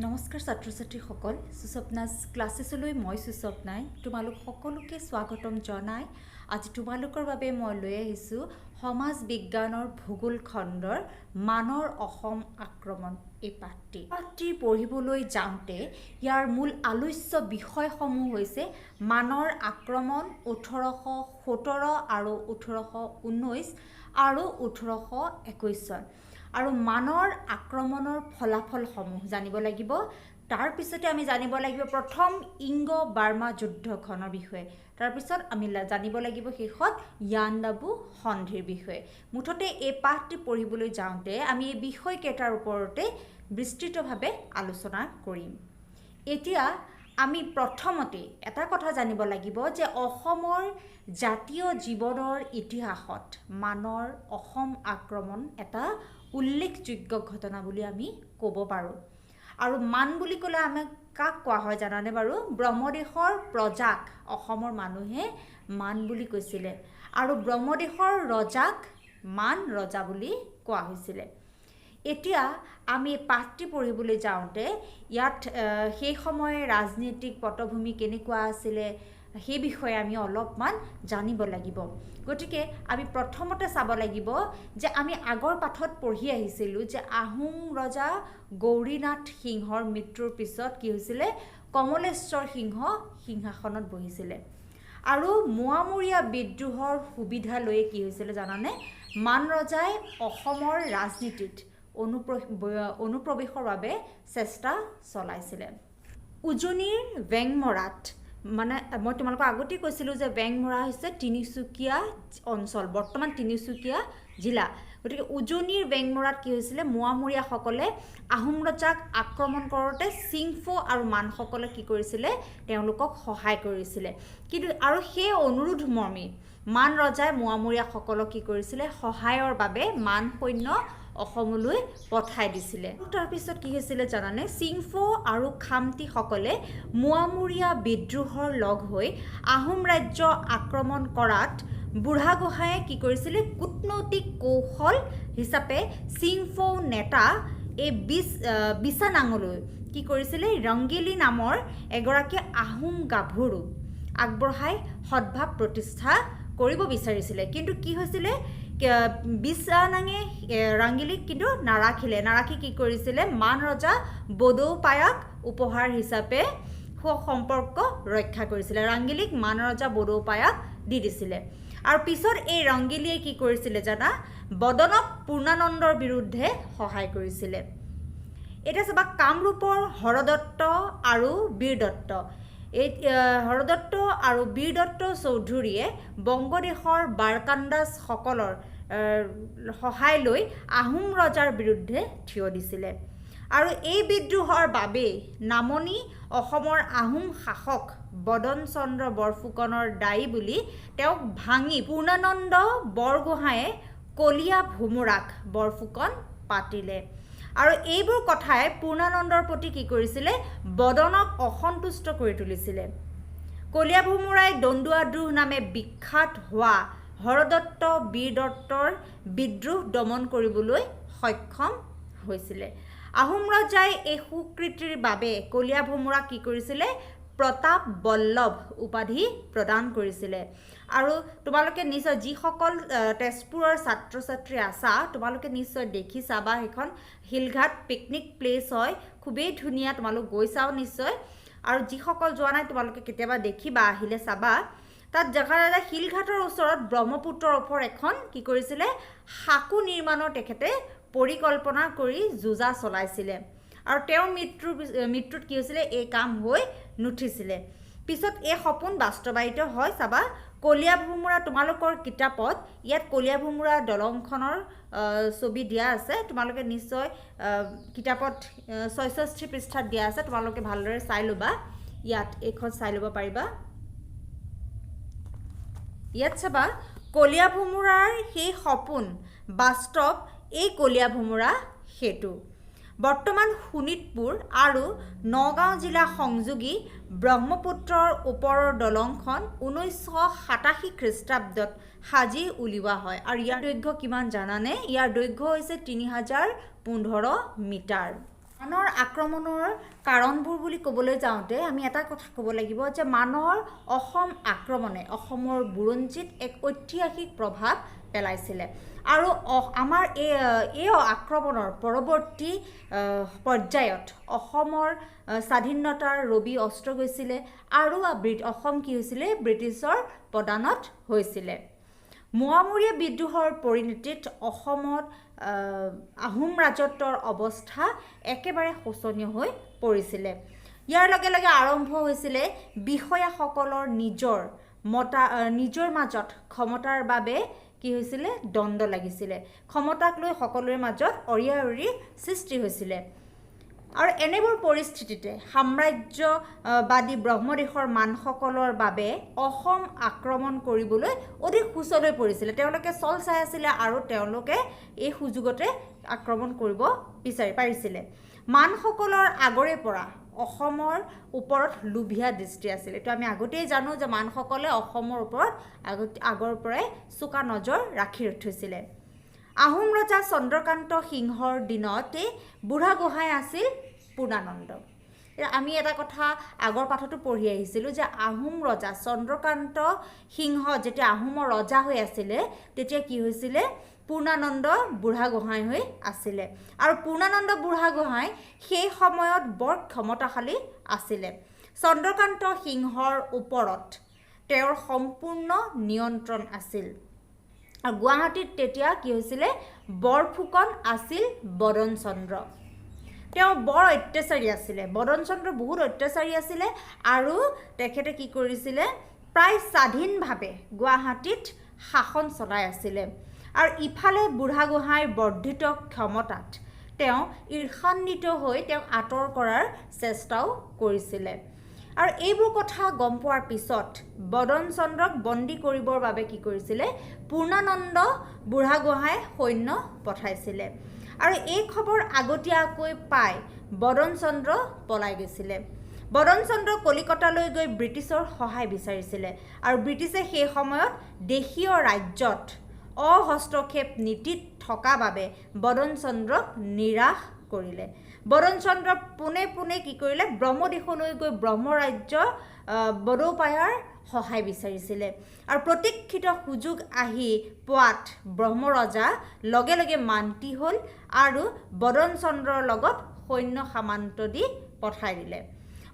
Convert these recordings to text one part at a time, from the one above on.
নমস্কাৰ ছাত্ৰ-ছাত্ৰীসকল, সুস্বপ্নাজ ক্লাছেছলৈ মই সুস্বপ্নাই তোমালোক সকলোকে স্বাগতম জনাই আজি তোমালোকৰ বাবে মই লৈ আহিছোঁ সমাজ বিজ্ঞানৰ ভূগোল খণ্ডৰ মানৰ অসম আক্ৰমণ এই পাঠটি পঢ়িবলৈ যাওঁতে ইয়াৰ মূল আলোচ্য বিষয়সমূহ হৈছে মানৰ আক্ৰমণ 1817 আৰু 1819 আৰু 1821 চন আৰু মানৰ আক্ৰমণৰ ফলাফলসমূহ জানিব লাগিব। তাৰ পিছতে আমি জানিব লাগিব প্ৰথম ইংগো বাৰ্মা যুদ্ধখনৰ বিষয়ে। তাৰ পিছত আমি জানিব লাগিব শেষত ইয়াণ্ডাবু সন্ধিৰ বিষয়ে। মুঠতে এই পাঠটি পঢ়িবলৈ যাওঁতে আমি এই বিষয়কেইটাৰ ওপৰতে বিস্তৃতভাৱে আলোচনা কৰিম। এতিয়া আমি প্ৰথমতে এটা কথা জানিব লাগিব যে অসমৰ জাতীয় জীৱনৰ ইতিহাসত মানৰ অসম আক্ৰমণ এটা উল্লেখযোগ্য ঘটনা বুলি আমি ক'ব পাৰোঁ। আৰু মান বুলি ক'লে আমি কাক কোৱা হয় জানানে বাৰু? ব্ৰহ্মদেশৰ প্ৰজাক অসমৰ মানুহে মান বুলি কৈছিলে আৰু ব্ৰহ্মদেশৰ ৰজাক মান ৰজা বুলি কোৱা হৈছিলে। এতিয়া আমি পাঠটি পঢ়িবলৈ যাওঁতে ইয়াত সেই সময়ে ৰাজনৈতিক পটভূমি কেনেকুৱা আছিলে সেই বিষয়ে আমি অলপমান জানিব লাগিব। গতিকে আমি প্ৰথমতে চাব লাগিব যে আমি আগৰ পাঠত পঢ়ি আহিছিলোঁ যে আহোম ৰজা গৌৰীনাথ সিংহৰ মৃত্যুৰ পিছত কি হৈছিলে, কমলেশ্বৰ সিংহ সিংহাসনত বহিছিলে আৰু মোৱামৰীয়া বিদ্ৰোহৰ সুবিধা লৈ কি হৈছিলে জানানে, মান ৰজাই অসমৰ ৰাজনীতিত অনুপ্ৰৱেশৰ বাবে চেষ্টা চলাইছিলে। উজনিৰ বেংমৰাত মানে মই তোমালোকক আগতেই কৈছিলোঁ যে বেংমৰা হৈছে তিনিচুকীয়া অঞ্চল, বৰ্তমান তিনিচুকীয়া জিলা। গতিকে উজনিৰ বেংমৰাত কি হৈছিলে, মোৱামৰীয়াসকলে আহোম ৰজাক আক্ৰমণ কৰোঁতে চিংফো আৰু মানসকলে কি কৰিছিলে, তেওঁলোকক সহায় কৰিছিলে। কিন্তু আৰু সেই অনুৰোধ মৰ্মে মান ৰজাই মোৱামৰীয়াসকলক কি কৰিছিলে, সহায়ৰ বাবে মান সৈন্য অসমলৈ পঠাই দিছিলে। তাৰপিছত কি হৈছিলে জানানে, চিংফো আৰু খামতিসকলে মোৱামৰীয়া বিদ্ৰোহৰ লগ হৈ আহোম ৰাজ্য আক্ৰমণ কৰাত বুঢ়াগোহাঁয়ে কি কৰিছিলে, কূটনৈতিক কৌশল হিচাপে চিংফো নেতা এই বিছানাঙলৈ কি কৰিছিলে, ৰংগেলী নামৰ এগৰাকী আহোম গাভৰু আগবঢ়াই সদ্ভাৱ প্ৰতিষ্ঠা কৰিব বিচাৰিছিলে। কিন্তু কি হৈছিলে, বিছানাঙে ৰংগেলীক কিন্তু নাৰাখি কি কৰিছিলে, মান ৰজা বডৌপায়াক উপহাৰ হিচাপে সম্পৰ্ক ৰক্ষা কৰিছিলে। ৰংগেলীক মান ৰজা বডৌপায়াক দি দিছিলে। আৰু পিছত এই ৰংগেলীয়ে কি কৰিছিলে জানা, বদনক পূৰ্ণানন্দৰ বিৰুদ্ধে সহায় কৰিছিলে। এতিয়া চাবা কামৰূপৰ হৰদত্ত আৰু বীৰদত্ত, এই হৰদত্ত আৰু বীৰদত্ত চৌধুৰীয়ে বংগদেশৰ বাৰকাণ্ডাজসকলৰ সহায় লৈ আহোম ৰজাৰ বিৰুদ্ধে থিয় দিছিলে। আৰু এই বিদ্ৰোহৰ বাবে নামনি অসমৰ আহোম শাসক বদন চন্দ্ৰ বৰফুকনৰ দায়ী বুলি তেওঁক ভাঙি পূৰ্ণানন্দ বৰগোহাঁয়ে কলীয়া ভোমোৰাক বৰফুকন পাতিলে। আৰু এইবোৰ কথাই পূৰ্ণানন্দৰ প্ৰতি কি কৰিছিলে, বদনক অসন্তুষ্ট কৰি তুলিছিলে। কলীয়া ভোমোৰাই দন্দুৱাদ্ৰোহ নামে বিখ্যাত হোৱা হৰদত্ত বীৰদত্তৰ বিদ্ৰোহ দমন কৰিবলৈ সক্ষম হৈছিলে। আহোম ৰজাই এই সুকৃতিৰ বাবে কলীয়া ভোমোৰাক কি কৰিছিলে, প্ৰতাপ বল্লভ উপাধি প্ৰদান কৰিছিলে। আৰু তোমালোকে নিশ্চয় যিসকল তেজপুৰৰ ছাত্ৰ ছাত্ৰী আছা তোমালোকে নিশ্চয় দেখিছা বা সেইখন শিলঘাট পিকনিক প্লেচ হয়, খুবেই ধুনীয়া, তোমালোক গৈছাও নিশ্চয়। আৰু যিসকল যোৱা নাই তোমালোকে কেতিয়াবা দেখিবা, আহিলে চাবা। তাত জেগা শিলঘাটৰ ওচৰত ব্ৰহ্মপুত্ৰৰ ওপৰত এখন কি কৰিছিলে, সাঁকো নিৰ্মাণৰ তেখেতে পৰিকল্পনা কৰি যোজা চলাইছিলে। আৰু তেওঁৰ মৃত্যুত কি হৈছিলে, এই কাম হৈ নুঠিছিলে। পিছত এই সপোন বাস্তৱায়িত হয়। চাবা কলীয়া ভোমোৰা, তোমালোকৰ কিতাপত ইয়াত কলীয়া ভোমোৰা দলংখনৰ ছবি দিয়া আছে, তোমালোকে নিশ্চয় কিতাপত 66 পৃষ্ঠাত দিয়া আছে, তোমালোকে ভালদৰে চাই ল'বা। ইয়াত এইখন চাই ল'ব পাৰিবা। ইয়াত চাবা কলীয়া ভোমোৰাৰ সেই সপোন বাস্তৱ, এই কলীয়া ভোমোৰা সেতু। বৰ্তমান শোণিতপুৰ আৰু নগাঁও জিলা সংযোগী ব্ৰহ্মপুত্ৰৰ ওপৰৰ দলংখন 1987 খ্ৰীষ্টাব্দত সাজি উলিওৱা হয় আৰু ইয়াৰ দৈৰ্ঘ্য কিমান জানানে? ইয়াৰ দৈৰ্ঘ্য হৈছে 3015 মিটাৰ। মানৰ আক্ৰমণৰ কাৰণবোৰ বুলি ক'বলৈ যাওঁতে আমি এটা কথা ক'ব লাগিব যে মানৰ অসম আক্ৰমণে অসমৰ বুৰঞ্জীত এক ঐতিহাসিক প্ৰভাৱ পেলাইছিলে আৰু আমাৰ এই আক্ৰমণৰ পৰৱৰ্তী পৰ্যায়ত অসমৰ স্বাধীনতাৰ ৰবি অস্ত্ৰ গৈছিলে আৰু অসম কি হৈছিলে ব্ৰিটিছৰ প্ৰদানত হৈছিলে। মোৱামৰীয়া বিদ্ৰোহৰ পৰিণতিত অসমত আহোম ৰাজত্বৰ অৱস্থা একেবাৰে শোচনীয় হৈ পৰিছিলে। ইয়াৰ লগে লগে আৰম্ভ হৈছিলে বিষয়াসকলৰ নিজৰ মাজত ক্ষমতাৰ বাবে কি হৈছিলে দ্বন্দ্ব লাগিছিলে। ক্ষমতাক লৈ সকলোৰে মাজত অৰিয়াঅৰি সৃষ্টি হৈছিলে আৰু এনেবোৰ পৰিস্থিতিতে সাম্ৰাজ্যবাদী ব্ৰহ্মদেশৰ মানসকলৰ বাবে অসম আক্ৰমণ কৰিবলৈ অধিক সুচল হৈ পৰিছিলে। তেওঁলোকে চল চাই আছিলে আৰু তেওঁলোকে এই সুযোগতে আক্ৰমণ কৰিব পাৰিছিলে। মানসকলৰ আগৰে পৰা অসমৰ ওপৰত লোভীয়া দৃষ্টি আছিল। এইটো আমি আগতেই জানো যে মানসকলে অসমৰ ওপৰত আগৰ পৰাই চোকা নজৰ ৰাখি থৈছিলে। আহোম ৰজা চন্দ্ৰকান্ত সিংহৰ দিনতে বুঢ়াগোহাঁই আছিল পূৰ্ণানন্দ। আমি এটা কথা আগৰ পাঠতো পঢ়ি আহিছিলোঁ যে আহোম ৰজা চন্দ্ৰকান্ত সিংহ যেতিয়া আহোমৰ ৰজা হৈ আছিলে তেতিয়া কি হৈছিলে পূৰ্ণানন্দ বুঢ়াগোহাঁই হৈ আছিলে আৰু পূৰ্ণানন্দ বুঢ়াগোহাঁই সেই সময়ত বৰ ক্ষমতাশালী আছিলে। চন্দ্ৰকান্ত সিংহৰ ওপৰত তেওঁৰ সম্পূৰ্ণ নিয়ন্ত্ৰণ আছিল আৰু গুৱাহাটীত তেতিয়া কি হৈছিলে বৰফুকন আছিল বদন চন্দ্ৰ। তেওঁ বৰ অত্যাচাৰী আছিলে। বদন চন্দ্ৰ বহুত অত্যাচাৰী আছিলে আৰু তেখেতে কি কৰিছিলে প্ৰায় স্বাধীনভাৱে গুৱাহাটীত শাসন চলাই আছিলে আৰু ইফালে বুঢ়াগোহাঁইৰ বৰ্ধিত ক্ষমতাত তেওঁ ঈৰ্ষান্বিত হৈ তেওঁক আঁতৰ কৰাৰ চেষ্টাও কৰিছিলে আৰু এইবোৰ কথা গম পোৱাৰ পিছত বদন চন্দ্ৰক বন্দী কৰিবৰ বাবে কি কৰিছিলে পূৰ্ণানন্দ বুঢ়াগোহাঁই সৈন্য পঠাইছিলে আৰু এই খবৰ আগতীয়াকৈ পাই বদন চন্দ্ৰ পলাই গৈছিলে। বদন চন্দ্ৰ কলিকতালৈ গৈ ব্ৰিটিছৰ সহায় বিচাৰিছিলে আৰু ব্ৰিটিছে সেই সময়ত দেশীয় ৰাজ্যত অহস্তক্ষেপ নীতিত থকা বাবে বদন চন্দ্ৰক নিৰাশ কৰিলে। বদন চন্দ্ৰ পোনে পোনে কি কৰিলে ব্ৰহ্মদেশলৈ গৈ ব্ৰহ্মৰাজ্য বড়োপায়াৰ সহায় বিচাৰিছিলে আৰু প্ৰতীক্ষিত সুযোগ আহি পোৱাত ব্ৰহ্মৰজা লগে লগে মান্তি হ'ল আৰু বদন চন্দ্ৰৰ লগত সৈন্য সামান্ত দি পঠাই দিলে।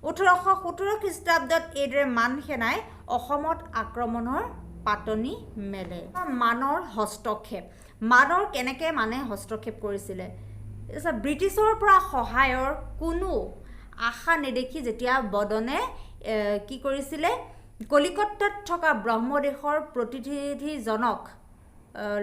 1817 খ্ৰীষ্টাব্দত এইদৰে মান সেনাই অসমত আক্ৰমণৰ পাতনি মেলে। মানৰ হস্তক্ষেপ মানৰ কেনেকৈ মানে হস্তক্ষেপ কৰিছিলে ব্ৰিটিছৰ পৰা সহায়ৰ কোনো আশা নেদেখি যেতিয়া বদনে কি কৰিছিলে কলিকতাত থকা ব্ৰহ্মদেশৰ প্ৰতিনিধিজনক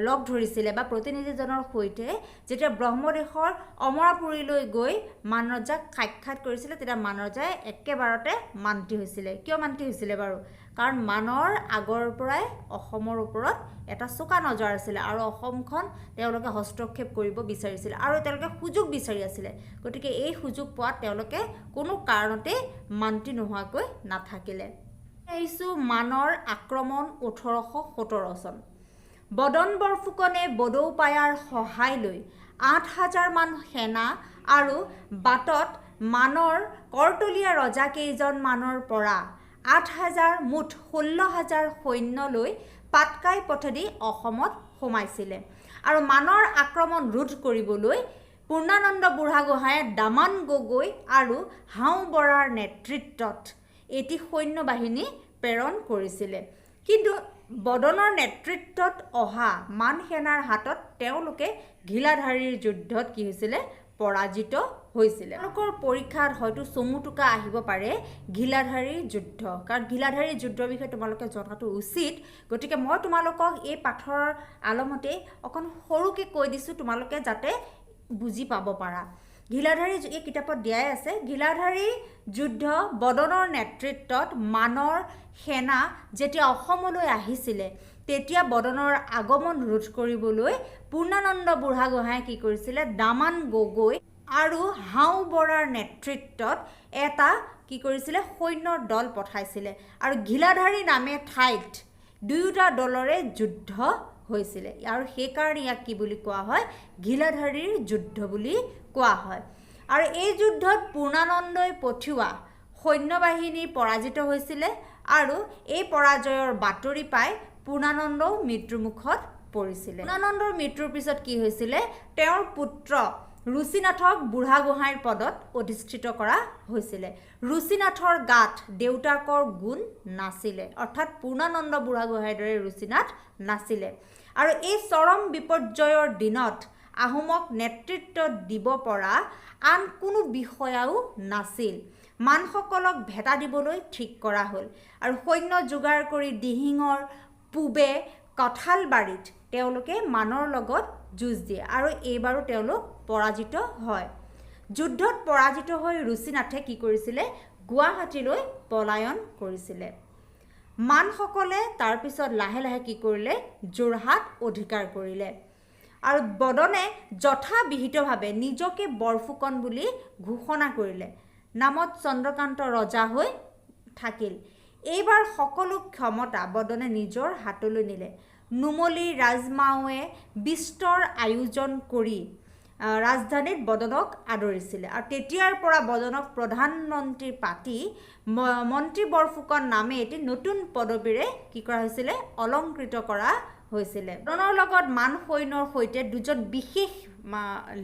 লগ ধৰিছিলে বা প্ৰতিনিধিজনৰ সৈতে যেতিয়া ব্ৰহ্মদেশৰ অমৰাপুৰীলৈ গৈ মানৰজাক সাক্ষাৎ কৰিছিলে তেতিয়া মানৰজাই একেবাৰতে মান্তি হৈছিলে। কিয় মান্তি হৈছিলে বাৰু? কাৰণ মানৰ আগৰ পৰাই অসমৰ ওপৰত এটা চোকা নজৰ আছিলে আৰু অসমখন তেওঁলোকে হস্তক্ষেপ কৰিব বিচাৰিছিলে আৰু তেওঁলোকে সুযোগ বিচাৰি আছিলে। গতিকে এই সুযোগ পোৱাত তেওঁলোকে কোনো কাৰণতে মান্তি নোহোৱাকৈ নাথাকিলে। আহিছোঁ মানৰ আক্ৰমণ 1817 চন। বদন বৰফুকনে বড়োপায়াৰ সহায় লৈ 8000 মান সেনা আৰু বাটত মানৰ কৰতলীয়া ৰজাকেইজনমানৰ পৰা 8000 মুঠ 16000 সৈন্য লৈ পাটকাই পথেদি অসমত সোমাইছিলে আৰু মানৰ আক্ৰমণ ৰোধ কৰিবলৈ পূৰ্ণানন্দ বুঢ়াগোহাঁয়ে দামান গগৈ আৰু হাও বৰাৰ নেতৃত্বত এটি সৈন্য বাহিনী প্ৰেৰণ কৰিছিলে। কিন্তু বদনৰ নেতৃত্বত অহা মান সেনাৰ হাতত তেওঁলোকে ঘিলাধাৰীৰ যুদ্ধত কি হৈছিলে পৰাজিত হৈছিলে। তেওঁলোকৰ পৰীক্ষাত হয়তো চমুটোকা আহিব পাৰে ঘিলাধাৰী যুদ্ধ, কাৰণ ঘিলাধাৰী যুদ্ধৰ বিষয়ে তোমালোকে জনাটো উচিত। গতিকে মই তোমালোকক এই পাঠৰ আলমতে অকণ সৰুকৈ কৈ দিছোঁ তোমালোকে যাতে বুজি পাব পাৰা। ঘিলাধাৰী এই কিতাপত দিয়াই আছে। ঘিলাধাৰী যুদ্ধ বদনৰ নেতৃত্বত মানৰ সেনা যেতিয়া অসমলৈ আহিছিলে তেতিয়া বদনৰ আগমন ৰোধ কৰিবলৈ পূৰ্ণানন্দ বুঢ়াগোহাঁয়ে কি কৰিছিলে দামান গগৈ আৰু হাও বৰাৰ নেতৃত্বত এটা কি কৰিছিলে সৈন্যৰ দল পঠাইছিলে আৰু ঘিলাধাৰী নামে ঠাইত দুয়োটা দলৰে যুদ্ধ হৈছিলে আৰু সেইকাৰণে ইয়াক কি বুলি কোৱা হয় ঘিলাধাৰীৰ যুদ্ধ বুলি কোৱা হয় আৰু এই যুদ্ধত পূৰ্ণানন্দই পঠিওৱা সৈন্যবাহিনী পৰাজিত হৈছিলে আৰু এই পৰাজয়ৰ বাতৰি পাই পূৰ্ণানন্দও মৃত্যুমুখত পৰিছিলে পূৰ্ণানন্দৰ মৃত্যুৰ পিছত কি হৈছিলে তেওঁৰ পুত্ৰ ৰুচিনাথক বুঢ়াগোহাঁইৰ পদত অধিষ্ঠিত কৰা হৈছিলে ৰুচিনাথৰ গাত দেউতাকৰ গুণ নাছিলে অৰ্থাৎ পূৰ্ণানন্দ বুঢ়াগোহাঁইৰ দৰে ৰুচিনাথ নাছিলে আৰু এই চৰম বিপৰ্যয়ৰ দিনত আহোমক নেতৃত্ব দিব পৰা আন কোনো বিষয়াও নাছিল মানসকলক ভেটা দিবলৈ ঠিক কৰা হ'ল আৰু সৈন্য যোগাৰ কৰি দিহিঙৰ পূবে কঁঠালবাৰীত তেওঁলোকে মানৰ লগত যুঁজ দিয়ে আৰু এইবাৰো তেওঁলোক পৰাজিত হয় যুদ্ধত পৰাজিত হৈ ৰুচিনাথে কি কৰিছিলে গুৱাহাটীলৈ পলায়ন কৰিছিলে মানসকলে তাৰ পিছত লাহে লাহে কি কৰিলে যোৰহাট অধিকাৰ কৰিলে আৰু বদনে যথাবিহিতভাৱে নিজকে বৰফুকন বুলি ঘোষণা কৰিলে নামত চন্দ্ৰকান্ত ৰজা হৈ থাকিল এইবাৰ সকলো ক্ষমতা বদনে নিজৰ হাতলৈ নিলে নুমলী ৰাজমাৱে বিস্তৰ আয়োজন কৰি ৰাজধানীত বদনক আদৰিছিলে আৰু তেতিয়াৰ পৰা বদনক প্ৰধানমন্ত্ৰী পাতি মন্ত্ৰী বৰফুকন নামে এটি নতুন পদবীৰে কি কৰা হৈছিলে অলংকৃত কৰা হৈছিলে বদনৰ লগত মান সৈন্যৰ সৈতে দুজন বিশেষ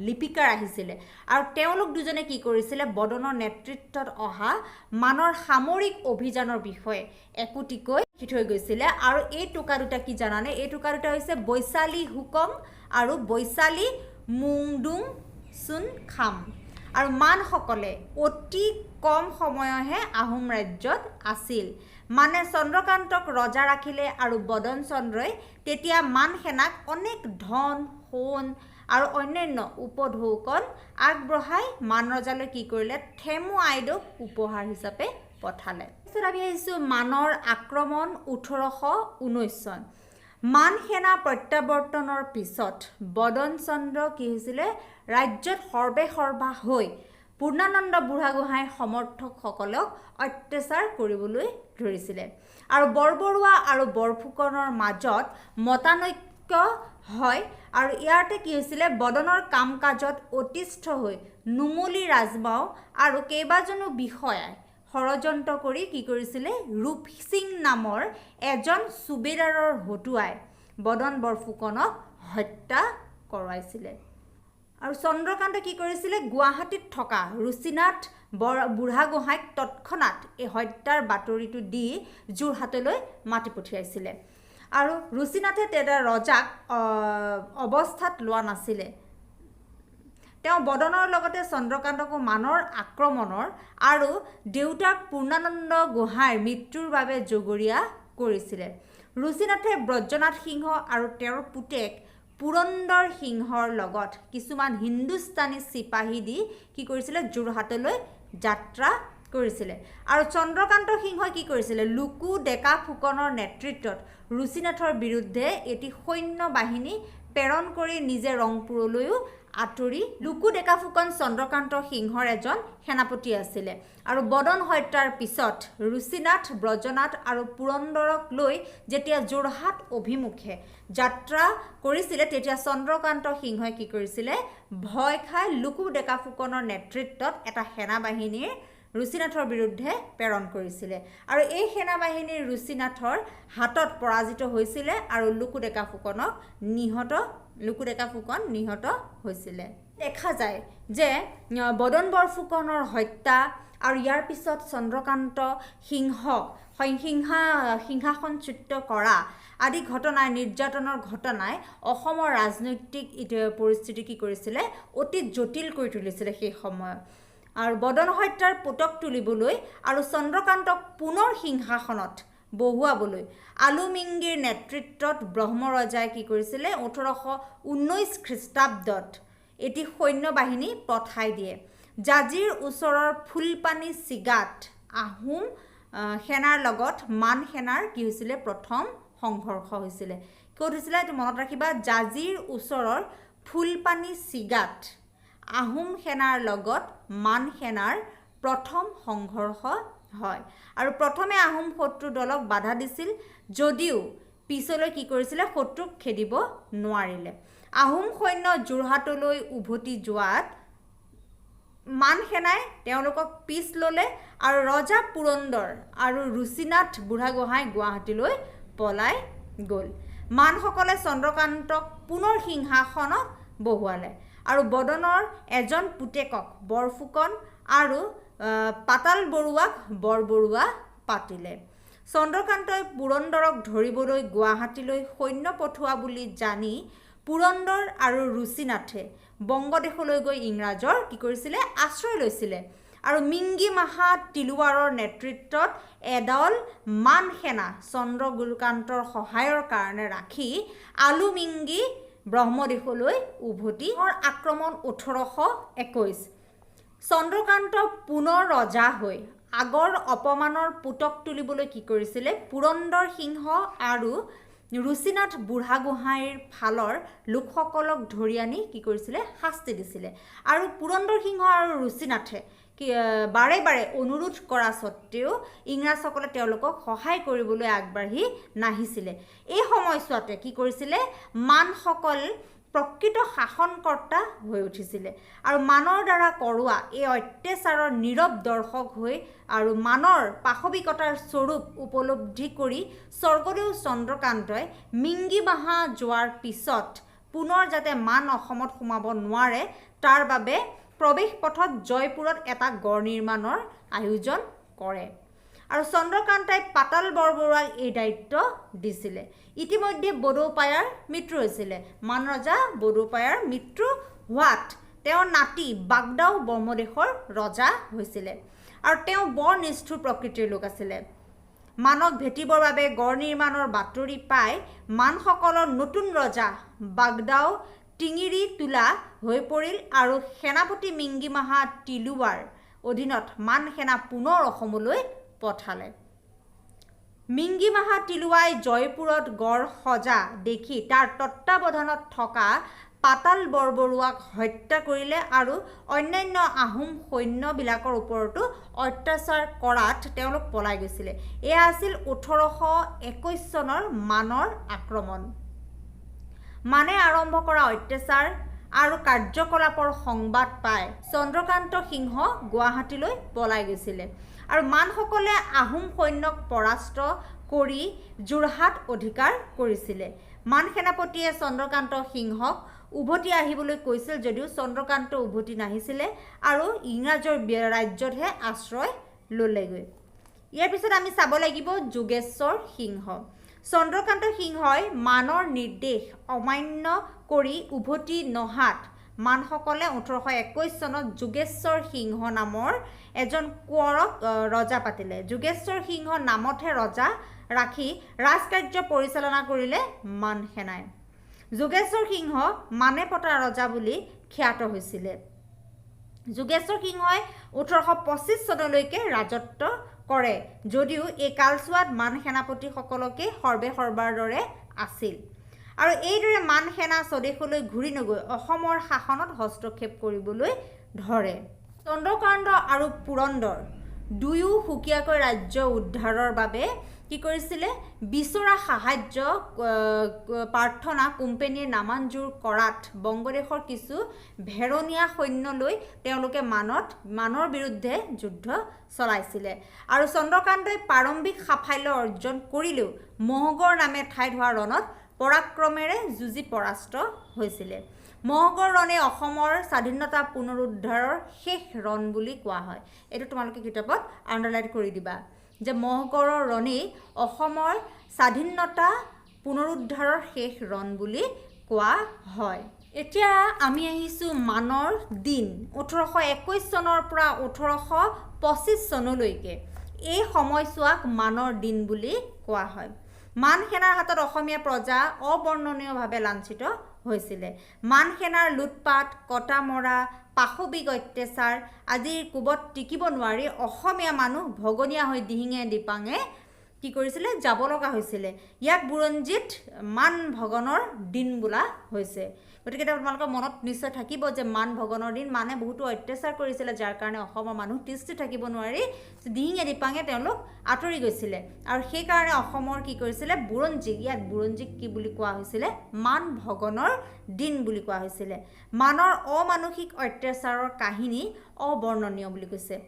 লিপিকাৰ আহিছিলে আৰু তেওঁলোক দুজনে কি কৰিছিলে বদনৰ নেতৃত্বত অহা মানৰ সামৰিক অভিযানৰ বিষয়ে একোটিকৈ লিখি থৈ গৈছিলে আৰু এই টোকা দুটা কি জানানে এই টোকা দুটা হৈছে বৈশালী হুকম আৰু বৈশালী মুংডুং চুন খাম আৰু মানসকলে অতি কম সময়হে আহোম ৰাজ্যত আছিল মানে চন্দ্ৰকান্তক ৰজা ৰাখিলে আৰু বদন চন্দ্ৰই তেতিয়া মান সেনাক অনেক ধন সোণ আৰু অন্যান্য উপঢৌকন আগবঢ়াই মান ৰজালৈ কি কৰিলে থেমু আইডক উপহাৰ হিচাপে পঠালে পিছত আমি আহিছোঁ মানৰ আক্ৰমণ 1819 চন মান সেনা প্ৰত্যাৱৰ্তনৰ পিছত বদন চন্দ্ৰ কি হৈছিলে ৰাজ্যত সৰ্বে হৈ পূৰ্ণানন্দ বুঢ়াগোহাঁইৰ সমৰ্থকসকলক অত্যাচাৰ কৰিবলৈ ধৰিছিলে আৰু বৰবৰুৱা আৰু বৰফুকনৰ মাজত মতানৈক্য হয় আৰু ইয়াতে কি হৈছিলে বদনৰ কাম কাজত অতিষ্ঠ হৈ নুমলী ৰাজমাও আৰু কেইবাজনো বিষয়াই ষড়যন্ত্ৰ কৰি কি কৰিছিলে ৰূপ সিং নামৰ এজন সুবেদাৰৰ হতুৱাই বদন বৰফুকনক হত্যা কৰাইছিলে আৰু চন্দ্ৰকান্তে কি কৰিছিলে গুৱাহাটীত থকা ৰুচিনাথ বুঢ়াগোহাঁইক তৎক্ষণাত এই হত্যাৰ বাতৰিটো দি যোৰহাটলৈ মাতি পঠিয়াইছিলে আৰু ৰুচিনাথে তেদা ৰজাক অৱস্থাত লোৱা নাছিলে তেওঁ বদনৰ লগতে চন্দ্ৰকান্তকো মানৰ আক্ৰমণৰ আৰু দেউতাক পূৰ্ণানন্দ গোহাঁইৰ মৃত্যুৰ বাবে জগৰীয়া কৰিছিলে ৰুচিনাথে ব্ৰজনাথ সিংহ আৰু তেওঁৰ পুতেক পুৰন্দৰ সিংহৰ লগত কিছুমান হিন্দুস্তানী চিপাহী দি কি কৰিছিলে যোৰহাটলৈ যাত্ৰা কৰিছিলে আৰু চন্দ্ৰকান্ত সিংহই কি কৰিছিলে লুকু ডেকা ফুকনৰ নেতৃত্বত ৰুচিনাথৰ বিৰুদ্ধে এটি সৈন্য বাহিনী প্ৰেৰণ কৰি নিজে ৰংপুৰলৈও আঁতৰি লুকু ডেকা ফুকন চন্দ্ৰকান্ত সিংহৰ এজন সেনাপতি আছিলে আৰু বদন হত্যাৰ পিছত ৰুচিনাথ ব্ৰজনাথ আৰু পুৰন্দৰক লৈ যেতিয়া যোৰহাট অভিমুখে যাত্ৰা কৰিছিলে তেতিয়া চন্দ্ৰকান্ত সিংহই কি কৰিছিলে ভয় খাই লুকু ডেকা ফুকনৰ নেতৃত্বত এটা সেনাবাহিনীৰ ৰুচিনাথৰ বিৰুদ্ধে প্ৰেৰণ কৰিছিলে আৰু এই সেনাবাহিনীৰ ৰুচিনাথৰ হাতত পৰাজিত হৈছিলে আৰু লুকু ডেকা ফুকন নিহত হৈছিলে দেখা যায় যে বদন বৰফুকনৰ হত্যা আৰু ইয়াৰ পিছত চন্দ্ৰকান্ত সিংহক সিংহাসনচ্যুত কৰা আদি ঘটনাই নিৰ্যাতনৰ ঘটনাই অসমৰ ৰাজনৈতিক পৰিস্থিতি কি কৰিছিলে অতি জটিল কৰি তুলিছিলে সেই সময়ত আৰু বদন হত্যাৰ পুতক তুলিবলৈ আৰু চন্দ্ৰকান্তক পুনৰ সিংহাসনত বহুৱাবলৈ আলুমিংগীৰ নেতৃত্বত ব্ৰহ্মৰজাই কি কৰিছিলে 1819 খ্ৰীষ্টাব্দত এটি সৈন্যবাহিনী পঠাই দিয়ে জাজিৰ ওচৰৰ ফুলপানী চিগাত আহোম সেনাৰ লগত মান সেনাৰ কি হৈছিলে প্ৰথম সংঘৰ্ষ হৈছিলে ক'ত হৈছিলে এইটো মনত ৰাখিবা জাজিৰ ওচৰৰ ফুলপানী চিগাত আহোম সেনাৰ লগত মান সেনাৰ প্ৰথম সংঘৰ্ষ হয় আৰু প্ৰথমে আহোম শত্ৰু দলক বাধা দিছিল যদিও পিছলৈ কি কৰিছিলে শত্ৰুক খেদিব নোৱাৰিলে আহোম সৈন্য যোৰহাটলৈ উভতি যোৱাত মান সেনাই তেওঁলোকক পিছ ল'লে আৰু ৰজা পুৰন্দৰ আৰু ৰুচিনাথ বুঢ়াগোহাঁই গুৱাহাটীলৈ পলাই গ'ল মানসকলে চন্দ্ৰকান্তক পুনৰ সিংহাসনত বহুৱালে আৰু বদনৰ এজন পুতেকক বৰফুকন আৰু পাতাল বৰুৱাক বৰবৰুৱা পাতিলে চন্দ্ৰকান্তই পুৰন্দৰক ধৰিবলৈ গুৱাহাটীলৈ সৈন্য পঠোৱা বুলি জানি পুৰন্দৰ আৰু ৰুচিনাথে বংগদেশলৈ গৈ ইংৰাজৰ কি কৰিছিলে আশ্ৰয় লৈছিলে আৰু মিংগি মাহা তিলুৱাৰৰ নেতৃত্বত এদল মান সেনা চন্দ্ৰকান্তৰ সহায়ৰ কাৰণে ৰাখি আলুমিংগি ব্ৰহ্মদেশলৈ উভতি আক্ৰমণ 1821 চন্দ্ৰকান্ত পুনৰ ৰজা হৈ আগৰ অপমানৰ পুতক তুলিবলৈ কি কৰিছিলে পুৰন্দৰ সিংহ আৰু ৰুচিনাথ বুঢ়াগোহাঁইৰ ফালৰ লোকসকলক ধৰি আনি কি কৰিছিলে শাস্তি দিছিলে আৰু পুৰন্দৰ সিংহ আৰু ৰুচিনাথে বাৰে বাৰে অনুৰোধ কৰা সত্ত্বেও ইংৰাজসকলে তেওঁলোকক সহায় কৰিবলৈ আগবাঢ়ি নাহিছিলে এই সময়ছোৱাতে কি কৰিছিলে মানসকল প্ৰকৃত শাসনকৰ্তা হৈ উঠিছিলে আৰু মানৰ দ্বাৰা কৰোৱা এই অত্যাচাৰৰ নীৰৱ দৰ্শক হৈ আৰু মানৰ পাশবিকতাৰ স্বৰূপ উপলব্ধি কৰি স্বৰ্গদেউ চন্দ্ৰকান্তই মিংগি মাহা যোৱাৰ পিছত পুনৰ যাতে মান অসমত সোমাব নোৱাৰে তাৰ বাবে প্ৰৱেশ পথত জয়পুৰত এটা গড় নিৰ্মাণৰ আয়োজন কৰে আৰু চন্দ্ৰকান্তই পাতাল বৰবৰুৱাক এই দায়িত্ব দিছিলে ইতিমধ্যে বড়োপায়াৰ মৃত্যু হৈছিলে মান ৰজা বড়োপায়াৰ মৃত্যু হোৱাত তেওঁৰ নাতি বাগদাও ব্ৰহ্মদেশৰ ৰজা হৈছিলে আৰু তেওঁ বৰ নিষ্ঠুৰ প্ৰকৃতিৰ লোক আছিলে মানক ভেটিবৰ বাবে গড় নিৰ্মাণৰ বাতৰি পাই মানসকলৰ নতুন ৰজা বাগদাও টিঙিৰি তোলা হৈ পৰিল আৰু সেনাপতি মিংগি মাহা তিলুৱাৰ অধীনত মান সেনা পুনৰ অসমলৈ পঠালে মিংগি মাহা তিলুৱাই জয়পুৰত গড় সজা দেখি তাৰ তত্ত্বাৱধানত থকা পাতাল বৰবৰুৱাক হত্যা কৰিলে আৰু অন্যান্য আহোম সৈন্যবিলাকৰ ওপৰতো অত্যাচাৰ কৰাত তেওঁলোক পলাই গৈছিলে এয়া আছিল 1821 চনৰ মানৰ আক্ৰমণ মানে আৰম্ভ কৰা অত্যাচাৰ আৰু কাৰ্যকলাপৰ সংবাদ পাই চন্দ্ৰকান্ত সিংহ গুৱাহাটীলৈ পলাই গৈছিলে আৰু মানসকলে আহোম সৈন্যক পৰাস্ত কৰি যোৰহাট অধিকাৰ কৰিছিলে মান সেনাপতিয়ে চন্দ্ৰকান্ত সিংহক উভতি আহিবলৈ কৈছিল যদিও চন্দ্ৰকান্ত উভতি নাহিছিলে আৰু ইংৰাজৰ ৰাজ্যতহে আশ্ৰয় ল'লেগৈ ইয়াৰ পিছত আমি চাব লাগিব যোগেশ্বৰ সিংহ চন্দ্ৰকান্ত সিংহই মানৰ নিৰ্দেশ অমান্য কৰি উভতি নহাত মানসকলে 1821 চনত যোগেশ্বৰ সিংহ নামৰ এজন কোঁৱৰক ৰজা পাতিলে যোগেশ্বৰ সিংহ নামতহে ৰজা ৰাখি ৰাজকাৰ্য পৰিচালনা কৰিলে মান সেনাই যোগেশ্বৰ সিংহ মানে পতা ৰজা বুলি খ্যাত হৈছিলে যোগেশ্বৰ সিংহই 1825 চনলৈকে ৰাজত্ব কৰে যদিও এই কালছোৱাত মান সেনাপতিসকলকে সৰ্বাৰ দৰে আছিল আৰু এইদৰে মান সেনা স্বদেশলৈ ঘূৰি নগৈ অসমৰ শাসনত হস্তক্ষেপ কৰিবলৈ ধৰে চন্দ্ৰকান্ত আৰু পুৰন্দৰ দুয়ো সুকীয়াকৈ ৰাজ্য উদ্ধাৰৰ বাবে কি কৰিছিলে বিচৰা সাহায্য প্ৰাৰ্থনা কোম্পানীয়ে নামাঞ্জুৰ কৰাত বংগদেশৰ কিছু ভেৰণীয়া সৈন্য লৈ তেওঁলোকে মানৰ বিৰুদ্ধে যুদ্ধ চলাইছিলে আৰু চন্দ্ৰকান্তই প্ৰাৰম্ভিক সাফল্য অৰ্জন কৰিলেও মহগড় নামে ঠাইত হোৱা ৰণত পৰাক্ৰমেৰে যুঁজি পৰাস্ত হৈছিলে মহগড় ৰণে অসমৰ স্বাধীনতা পুনৰুদ্ধাৰৰ শেষ ৰণ বুলি কোৱা হয় এইটো তোমালোকে কিতাপত আণ্ডাৰলাইন কৰি দিবা যে মহগড়ৰ ৰণেই অসমৰ স্বাধীনতা পুনৰুদ্ধাৰৰ শেষ ৰণ বুলি কোৱা হয় এতিয়া আমি আহিছোঁ মানৰ দিন 1821 চনৰ পৰা 1825 চনলৈকে এই সময়ছোৱাক মানৰ দিন বুলি কোৱা হয় মান সেনাৰ হাতত অসমীয়া প্ৰজা অবৰ্ণনীয়ভাৱে লাঞ্ছিত হৈছিলে মান সেনাৰ লুটপাট কটা মৰা পাশবিক অত্যাচাৰ আজিৰ কোবত টিকিব নোৱাৰি অসমীয়া মানুহ ভগনীয়া হৈ দিহিঙে দিপাঙে কি কৰিছিলে যাব লগা হৈছিলে ইয়াক বুৰঞ্জীত মান ভগনৰ দিন বোলা হৈছে গতিকে তোমালোকৰ মনত নিশ্চয় থাকিব যে মান ভগনৰ দিন মানে বহুতো অত্যাচাৰ কৰিছিলে যাৰ কাৰণে অসমৰ মানুহ তিষ্ঠি থাকিব নোৱাৰি দিহিঙে দিপাঙে তেওঁলোক আঁতৰি গৈছিলে আৰু সেই কাৰণে অসমৰ কি কৰিছিলে বুৰঞ্জী ইয়াক বুৰঞ্জীক কি বুলি কোৱা হৈছিলে মান ভগনৰ দিন বুলি কোৱা হৈছিলে মানৰ অমানসিক অত্যাচাৰৰ কাহিনী অবৰ্ণনীয় বুলি কৈছে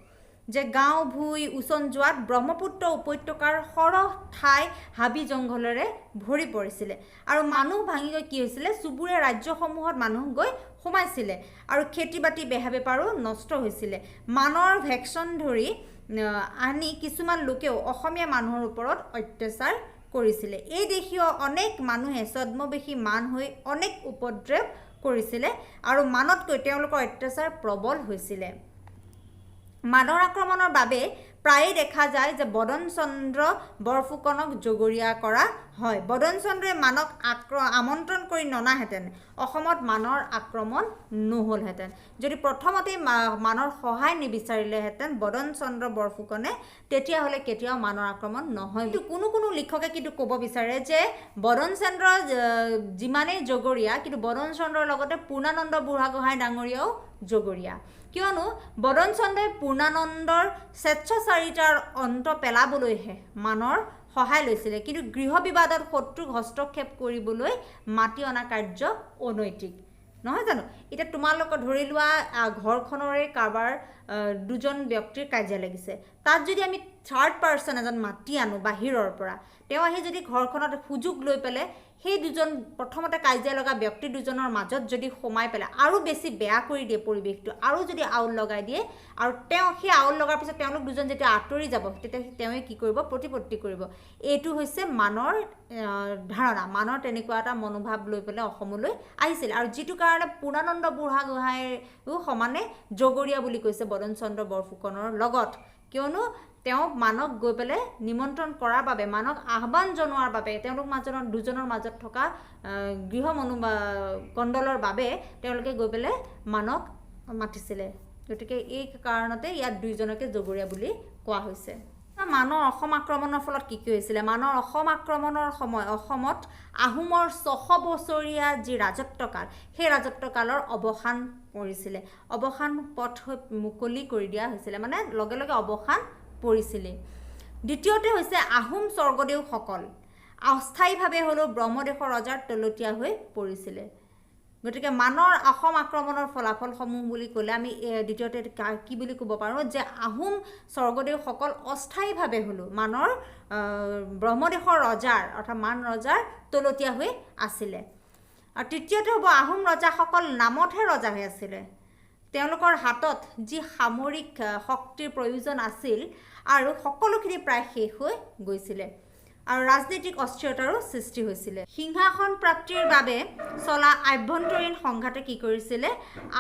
যে গাঁও ভুই উচন যোৱাত ব্ৰহ্মপুত্ৰ উপত্যকাৰ সৰহ ঠাই হাবি জংঘলেৰে ভৰি পৰিছিলে আৰু মানুহ ভাঙি গৈ কি হৈছিলে চুবুৰীয়া ৰাজ্যসমূহত মানুহ গৈ সোমাইছিলে আৰু খেতি বাতি বেহা বেপাৰো নষ্ট হৈছিলে মানৰ ভেকচন ধৰি আনি কিছুমান লোকেও অসমীয়া মানুহৰ ওপৰত অত্যাচাৰ কৰিছিলে এই দেশীয় অনেক মানুহে ছদ্মবেশী মান হৈ অনেক উপদ্ৰৱ কৰিছিলে আৰু মানতকৈ তেওঁলোকৰ অত্যাচাৰ প্ৰবল হৈছিলে মানৰ আক্ৰমণৰ বাবে প্ৰায়ে দেখা যায় যে বদন চন্দ্ৰ বৰফুকনক জগৰীয়া কৰা হয় বদন চন্দ্ৰই মানক আমন্ত্ৰণ কৰি ননাহেঁতেন অসমত মানৰ আক্ৰমণ নহ'লহেঁতেন যদি প্ৰথমতে মানৰ সহায় নিবিচাৰিলেহেঁতেন বদন চন্দ্ৰ বৰফুকনে তেতিয়াহ'লে কেতিয়াও মানৰ আক্ৰমণ নহয় কিন্তু কোনো লিখকে কিন্তু ক'ব বিচাৰে যে বদন চন্দ্ৰ যিমানেই জগৰীয়া কিন্তু বদন চন্দ্ৰৰ লগতে পূৰ্ণানন্দ বুঢ়াগোহাঁই ডাঙৰীয়াও জগৰীয়া কিয়নো বদন চন্দ্ৰই পূৰ্ণানন্দৰ স্বেচ্ছাচাৰিতাৰ অন্ত পেলাবলৈহে মানৰ সহায় লৈছিলে কিন্তু গৃহ বিবাদত শত্ৰুক হস্তক্ষেপ কৰিবলৈ মাতি অনা কাৰ্য অনৈতিক নহয় জানো এতিয়া তোমালোকৰ ধৰি লোৱা ঘৰখনৰে কাৰোবাৰ দুজন ব্যক্তিৰ কাজিয়া লাগিছে তাত যদি আমি থাৰ্ড পাৰ্চন এজন মাতি আনো বাহিৰৰ পৰা তেওঁ আহি যদি ঘৰখনত সুযোগ লৈ পেলাই সেই দুজন প্ৰথমতে কাজিয়া লগা ব্যক্তি দুজনৰ মাজত যদি সোমাই পেলাই আৰু বেছি বেয়া কৰি দিয়ে পৰিৱেশটো আৰু যদি আউল লগাই দিয়ে আৰু তেওঁ সেই আউল লগাৰ পিছত তেওঁলোক দুজন যেতিয়া আঁতৰি যাব তেতিয়া তেওঁৱে কি কৰিব প্ৰতিপত্তি কৰিব এইটো হৈছে মানৰ ধাৰণা মানৰ তেনেকুৱা এটা মনোভাৱ লৈ পেলাই অসমলৈ আহিছিল আৰু যিটো কাৰণে পূৰ্ণানন্দ বুঢ়াগোহাঁইও সমানে জগৰীয়া বুলি কৈছে বদন চন্দ্ৰ বৰফুকনৰ লগত কিয়নো তেওঁ মানক গৈ পেলাই নিমন্ত্ৰণ কৰাৰ বাবে মানক আহ্বান জনোৱাৰ বাবে তেওঁলোক দুজনৰ মাজত থকা গৃহ কণ্ডলৰ বাবে তেওঁলোকে গৈ পেলাই মানক মাতিছিলে গতিকে এই কাৰণতে ইয়াত দুইজনকে জগৰীয়া বুলি কোৱা হৈছে মানৰ অসম আক্ৰমণৰ ফলত কি হৈছিলে মানৰ অসম আক্ৰমণৰ সময় অসমত আহোমৰ 600 বছৰীয়া যি ৰাজত্বকাল সেই ৰাজত্বকালৰ অৱসান পৰিছিলে অৱসান পথ মুকলি কৰি দিয়া হৈছিলে মানে লগে লগে অৱসান পৰিছিলে দ্বিতীয়তে হৈছে আহোম স্বৰ্গদেউসকল অস্থায়ীভাৱে হ'লেও ব্ৰহ্মদেশৰ ৰজাৰ তলতীয়া হৈ পৰিছিলে গতিকে মানৰ অসম আক্ৰমণৰ ফলাফলসমূহ বুলি ক'লে আমি দ্বিতীয়তে কি বুলি ক'ব পাৰোঁ যে আহোম স্বৰ্গদেউসকল অস্থায়ীভাৱে হ'লেও মানৰ ব্ৰহ্মদেশৰ ৰজাৰ অৰ্থাৎ মান ৰজাৰ তলতীয়া হৈ আছিলে আৰু তৃতীয়তে হ'ব আহোম ৰজাসকল নামতহে ৰজা হৈ আছিলে তেওঁলোকৰ হাতত যি সামৰিক শক্তিৰ প্ৰয়োজন আছিল আৰু সকলোখিনি প্ৰায় শেষ হৈ গৈছিলে আৰু ৰাজনৈতিক অস্থিৰতাৰো সৃষ্টি হৈছিলে সিংহাসন প্ৰাপ্তিৰ বাবে চলা আভ্যন্তৰীণ সংঘাতে কি কৰিছিলে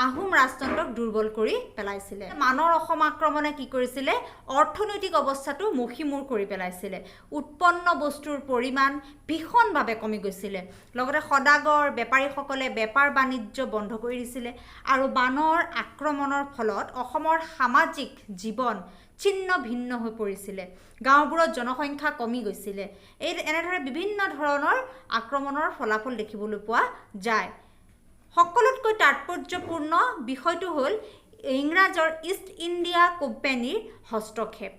আহোম ৰাজতন্ত্ৰক দুৰ্বল কৰি পেলাইছিলে মানৰ অসম আক্ৰমণে কি কৰিছিলে অৰ্থনৈতিক অৱস্থাটো মহিমূৰ কৰি পেলাইছিলে উৎপন্ন বস্তুৰ পৰিমাণ ভীষণভাৱে কমি গৈছিলে লগতে সদাগৰ বেপাৰীসকলে বেপাৰ বাণিজ্য বন্ধ কৰি দিছিলে আৰু বানৰ আক্ৰমণৰ ফলত অসমৰ সামাজিক জীৱন ছিন্ন ভিন্ন হৈ পৰিছিলে গাঁওবোৰত জনসংখ্যা কমি গৈছিলে এই এনেদৰে বিভিন্ন ধৰণৰ আক্ৰমণৰ ফলাফল দেখিবলৈ পোৱা যায় সকলোতকৈ তাৎপৰ্যপূৰ্ণ বিষয়টো হ'ল ইংৰাজৰ ইষ্ট ইণ্ডিয়া কোম্পানীৰ হস্তক্ষেপ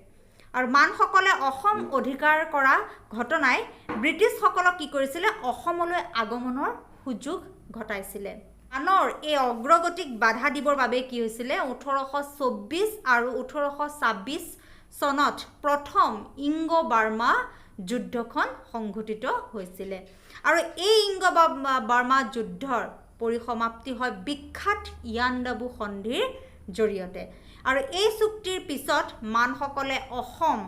আৰু মানসকলে অসম অধিকাৰ কৰা ঘটনাই ব্ৰিটিছসকলক কি কৰিছিলে অসমলৈ আগমনৰ সুযোগ ঘটাইছিলে মানৰ এই অগ্ৰগতিক বাধা দিবৰ বাবে কি হৈছিলে 1824 আৰু 1826 চনত প্ৰথম ইংগ বাৰ্মা যুদ্ধখন সংঘটিত হৈছিলে আৰু এই ইংগ বাৰ্মা যুদ্ধৰ পৰিসমাপ্তি হয় বিখ্যাত ইয়াণ্ডাবু সন্ধিৰ জৰিয়তে আৰু এই চুক্তিৰ পিছত মানসকলে অসম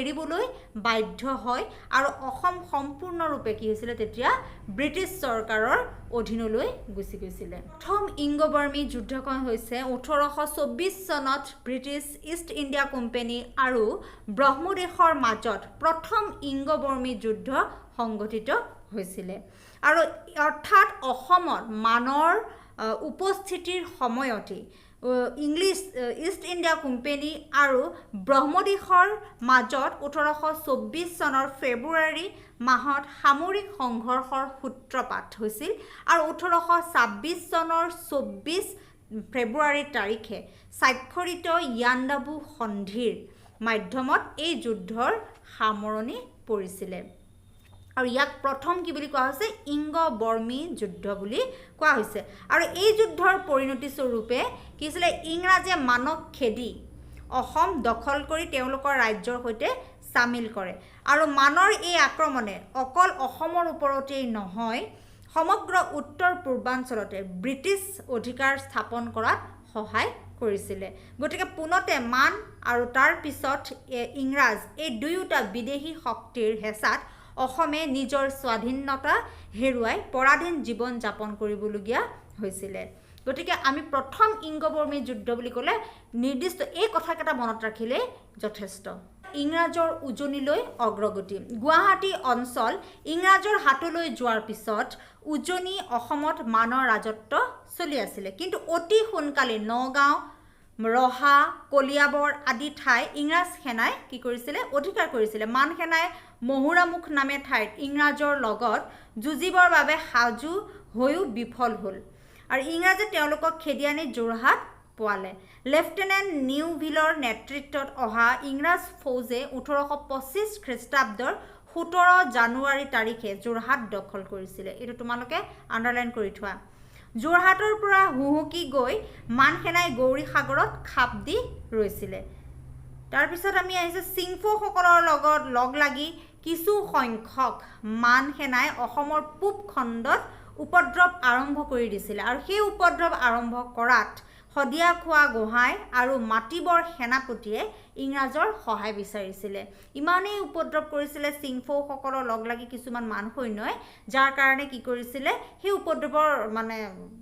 এৰিবলৈ বাধ্য হয় আৰু অসম সম্পূৰ্ণৰূপে কি হৈছিলে তেতিয়া ব্ৰিটিছ চৰকাৰৰ অধীনলৈ গুচি গৈছিলে প্ৰথম ইংগ বাৰ্মী যুদ্ধখন হৈছে 1824 চনত ব্ৰিটিছ ইষ্ট ইণ্ডিয়া কোম্পানী আৰু ব্ৰহ্মদেশৰ মাজত প্ৰথম ইংগ বাৰ্মী যুদ্ধ সংঘটিত হৈছিলে আৰু অৰ্থাৎ অসমত মানৰ উপস্থিতিৰ সময়তে ইংলিছ ইষ্ট ইণ্ডিয়া কোম্পানী আৰু ব্ৰহ্মদেশৰ মাজত 1824 চনৰ ফেব্ৰুৱাৰী মাহত সামৰিক সংঘৰ্ষৰ সূত্ৰপাত হৈছিল আৰু 1826 চনৰ 24 ফেব্ৰুৱাৰী তাৰিখে স্বাক্ষৰিত ইয়াণ্ডাবু সন্ধিৰ মাধ্যমত এই যুদ্ধৰ সামৰণি পৰিছিলে আৰু ইয়াক প্ৰথম কি বুলি কোৱা হৈছে ইংগ বৰ্মী যুদ্ধ বুলি কোৱা হৈছে আৰু এই যুদ্ধৰ পৰিণতি স্বৰূপে কি হৈছিলে ইংৰাজে মানক খেদি অসম দখল কৰি তেওঁলোকৰ ৰাজ্যৰ সৈতে সামিল কৰে আৰু মানৰ এই আক্ৰমণে অকল অসমৰ ওপৰতেই নহয় সমগ্ৰ উত্তৰ পূৰ্বাঞ্চলতে ব্ৰিটিছ অধিকাৰ স্থাপন কৰাত সহায় কৰিছিলে গতিকে পুনতে মান আৰু তাৰ পিছত ইংৰাজ এই দুয়োটা বিদেশী শক্তিৰ হেঁচাত অসমে নিজৰ স্বাধীনতা হেৰুৱাই পৰাধীন জীৱন যাপন কৰিবলগীয়া হৈছিলে গতিকে আমি প্ৰথম ইংগ-বৰ্মী যুদ্ধ বুলি ক'লে নিৰ্দিষ্ট এই কথাকেইটা মনত ৰাখিলে যথেষ্ট ইংৰাজৰ উজনিলৈ অগ্ৰগতি গুৱাহাটী অঞ্চল ইংৰাজৰ হাতলৈ যোৱাৰ পিছত উজনি অসমত মানৰ ৰাজত্ব চলি আছিলে কিন্তু অতি সোনকালে নগাঁও ৰহা কলিয়াবৰ আদি ঠাই ইংৰাজ সেনাই কি কৰিছিলে অধিকাৰ কৰিছিলে মান সেনাই মহুৰামুখ নামে ঠাইত ইংৰাজৰ লগত যুঁজিবৰ বাবে সাজু হৈও বিফল হ'ল আৰু ইংৰাজে তেওঁলোকক খেদি আনি যোৰহাট পোৱালে লেফটেনেণ্ট নিউভিলৰ নেতৃত্বত অহা ইংৰাজ ফৌজে 1825 খ্ৰীষ্টাব্দৰ 17 জানুৱাৰী তাৰিখে যোৰহাট দখল কৰিছিলে এইটো তোমালোকে আণ্ডাৰলাইন কৰি থোৱা যোৰহাটৰ পৰা হুহুকি গৈ মান সেনাই গৌৰী সাগৰত খাপ দি ৰৈছিলে তাৰপিছত আমি আহিছে সিংফৌসকলৰ লগত লগ লাগি কিছু সংখ্যক মান সেনাই অসমৰ পূব খণ্ডত উপদ্ৰৱ আৰম্ভ কৰি দিছিলে আৰু সেই উপদ্ৰৱ আৰম্ভ কৰাত হদিয়া খোৱা গোহাঁই আৰু মাটিবৰ সেনাপতিয়ে ইংৰাজৰ সহায় বিচাৰিছিলে ইমানেই উপদ্ৰৱ কৰিছিলে সিংফৌসকলৰ লগ লাগি কিছুমান মান সৈন্যই যাৰ কাৰণে কি কৰিছিলে সেই উপদ্ৰৱৰ মানে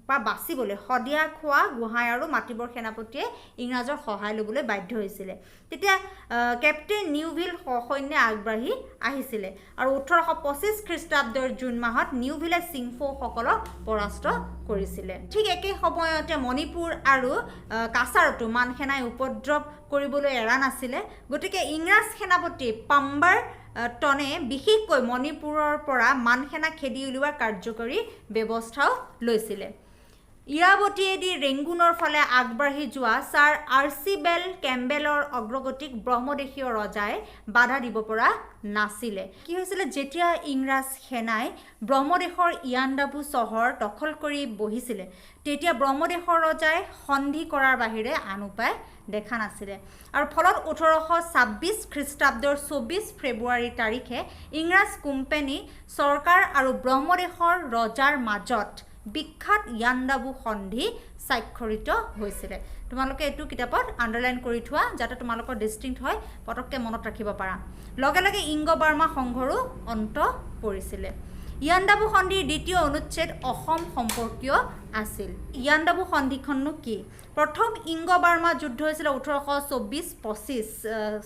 বা বাচিবলৈ হদিয়া খোৱা গোহাঁই আৰু মাটিবৰ সেনাপতিয়ে ইংৰাজৰ সহায় ল'বলৈ বাধ্য হৈছিলে তেতিয়া কেপ্টেইন নিউভিল সৈন্য আগবাঢ়ি আহিছিলে আৰু 1825 খ্ৰীষ্টাব্দৰ জুন মাহত নিউভিলে সিংফৌসকলক পৰাস্ত কৰিছিলে ঠিক একে সময়তে মণিপুৰ আৰু কাছাৰতো মান সেনাই উপদ্ৰৱ কৰিবলৈ এৰা নাছিলে গতিকে ইংৰাজ সেনাপতি পাম্বাৰ টনে বিশেষকৈ মণিপুৰৰ পৰা মান সেনা খেদি উলিওৱাৰ কাৰ্যকৰী ব্যৱস্থাও লৈছিলে ইৰাৱতীয়েদি ৰেংগুনৰ ফালে আগবাঢ়ি যোৱা ছাৰ আৰ্চিবেল কেম্বেলৰ অগ্ৰগতিক ব্ৰহ্মদেশীয় ৰজাই বাধা দিব পৰা নাছিলে কি হৈছিলে যেতিয়া ইংৰাজ সেনাই ব্ৰহ্মদেশৰ ইয়াণ্ডাবু চহৰ দখল কৰি বহিছিলে তেতিয়া ব্ৰহ্মদেশৰ ৰজাই সন্ধি কৰাৰ বাহিৰে আন উপায় দেখা নাছিলে আৰু ফলত 1826 খ্ৰীষ্টাব্দৰ 24 ফেব্ৰুৱাৰী তাৰিখে ইংৰাজ কোম্পানী চৰকাৰ আৰু ব্ৰহ্মদেশৰ ৰজাৰ মাজত বিখ্যাত ইয়াণ্ডাবু সন্ধি স্বাক্ষৰিত হৈছিলে তোমালোকে এইটো কিতাপত আণ্ডাৰলাইন কৰি থোৱা যাতে তোমালোকৰ ডিষ্টিংক্ট হয় পটককৈ মনত ৰাখিব পাৰা লগে লগে ইংগ-বাৰ্মা সংঘৰো অন্ত পৰিছিলে ইয়াণ্ডাবু সন্ধিৰ দ্বিতীয় অনুচ্ছেদ অসম সম্পৰ্কীয় আছিল ইয়াণ্ডাবু সন্ধিখননো কি প্ৰথম ইংগ-বাৰ্মা যুদ্ধ হৈছিলে 1824-25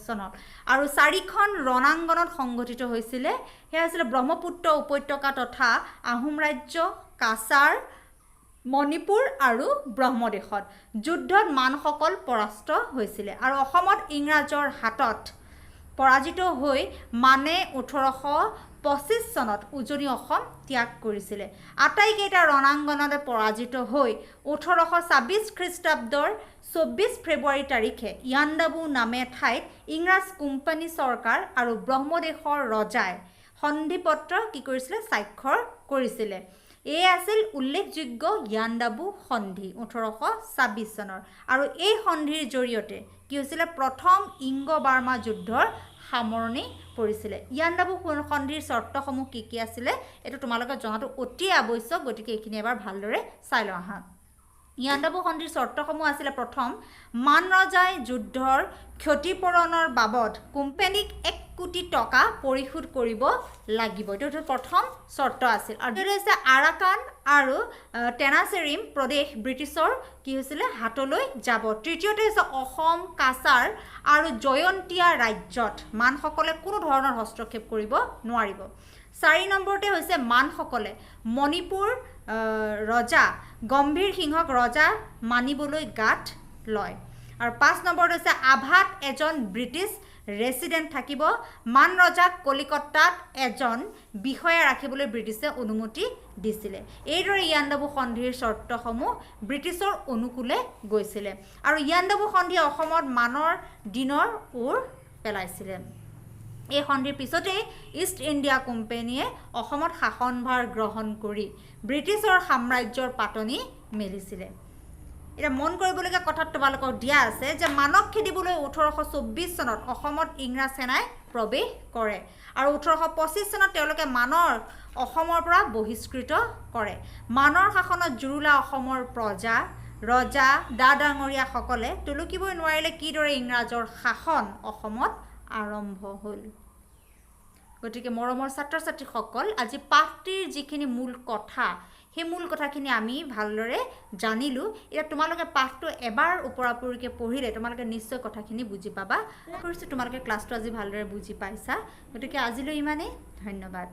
চনত আৰু 4খন ৰণাংগনত সংঘটিত হৈছিলে সেয়া হৈছিলে ব্ৰহ্মপুত্ৰ উপত্যকা তথা আহোম ৰাজ্য কাছাৰ মণিপুৰ আৰু ব্ৰহ্মদেশত যুদ্ধত মানসকল পৰাস্ত হৈছিলে আৰু অসমত ইংৰাজৰ হাতত পৰাজিত হৈ মানে 1825 চনত উজনি অসম ত্যাগ কৰিছিলে আটাইকেইটা ৰণাংগনতে পৰাজিত হৈ 1826 খ্ৰীষ্টাব্দৰ 24 ফেব্ৰুৱাৰী তাৰিখে ইয়াণ্ডাবু নামে ঠাইত ইংৰাজ কোম্পানী চৰকাৰ আৰু ব্ৰহ্মদেশৰ ৰজাই সন্ধিপত্ৰ কি কৰিছিলে স্বাক্ষৰ কৰিছিলে এই আছিল উল্লেখযোগ্য ইয়াণ্ডাবু সন্ধি 1826 চনৰ আৰু এই সন্ধিৰ জৰিয়তে কি হৈছিলে প্ৰথম ইংগ-বাৰ্মা যুদ্ধৰ সামৰণি পৰিছিলে ইয়াণ্ডাবু সন্ধিৰ চৰ্তসমূহ কি আছিলে এইটো তোমালোকে জনাটো অতি আৱশ্যক গতিকে এইখিনি এবাৰ ভালদৰে চাই লওঁ আহা ইয়াণ্ডাবু সন্ধিৰ চৰ্তসমূহ আছিলে প্ৰথম মান ৰজাই যুদ্ধৰ ক্ষতিপূৰণৰ বাবদ কোম্পানীক 1 কোটি টকা পৰিশোধ কৰিব লাগিব এইটো প্ৰথম চৰ্ত আছিল আৰু এইটো হৈছে আৰাকান আৰু টেনাচেৰিম প্ৰদেশ ব্ৰিটিছৰ কি হৈছিলে হাতলৈ যাব তৃতীয়তে হৈছে অসম কাছাৰ আৰু জয়ন্তীয়া ৰাজ্যত মানসকলে কোনো ধৰণৰ হস্তক্ষেপ কৰিব নোৱাৰিব 4 নম্বৰতে হৈছে মানসকলে মণিপুৰ ৰজা গম্ভীৰ সিংহক ৰজা মানিবলৈ গাঁঠ লয় আৰু 5 নম্বৰতে হৈছে আভাত এজন ব্ৰিটিছ ৰেচিডেণ্ট থাকিব মান ৰজাক কলিকতাত এজন বিষয়া ৰাখিবলৈ ব্ৰিটিছে অনুমতি দিছিলে এইদৰে ইয়াণ্ডাবু সন্ধিৰ চৰ্তসমূহ ব্ৰিটিছৰ অনুকূলে গৈছিলে আৰু ইয়াণ্ডাবু সন্ধিয়ে অসমত মানৰ দিনৰ ওৰ পেলাইছিলে এই সন্ধিৰ পিছতে ইষ্ট ইণ্ডিয়া কোম্পানীয়ে অসমত শাসনভাৰ গ্ৰহণ কৰি ব্ৰিটিছৰ সাম্ৰাজ্যৰ পাতনি মেলিছিলে এটা মন কৰিবলগীয়া কথা তোমালোকক দিয়া আছে যে মানক খেদিবলৈ 1824 চনত অসমত ইংৰাজ সেনাই প্ৰৱেশ কৰে আৰু 1825 চনত তেওঁলোকে মানৰ অসমৰ পৰা বহিষ্কৃত কৰে মানৰ শাসনত জুৰুলা অসমৰ প্ৰজা ৰজা ডাঙৰীয়াসকলে তুলকিবই নোৱাৰিলে কিদৰে ইংৰাজৰ শাসন অসমত আৰম্ভ হ'ল গতিকে মৰমৰ ছাত্ৰ ছাত্ৰীসকল আজি পাঠটিৰ যিখিনি মূল কথা সেই মূল কথাখিনি আমি ভালদৰে জানিলো এটা তোমালোকে পাঠটো এবাৰ ওপৰাপৰিকে পঢ়িলে তোমালোকে নিশ্চয় কথাখিনি বুজি পাবা কৰিছো তোমালোকে ক্লাছটো আজি ভালদৰে বুজি পাইছা গতিকে আজিলৈ ইমানেই ধন্যবাদ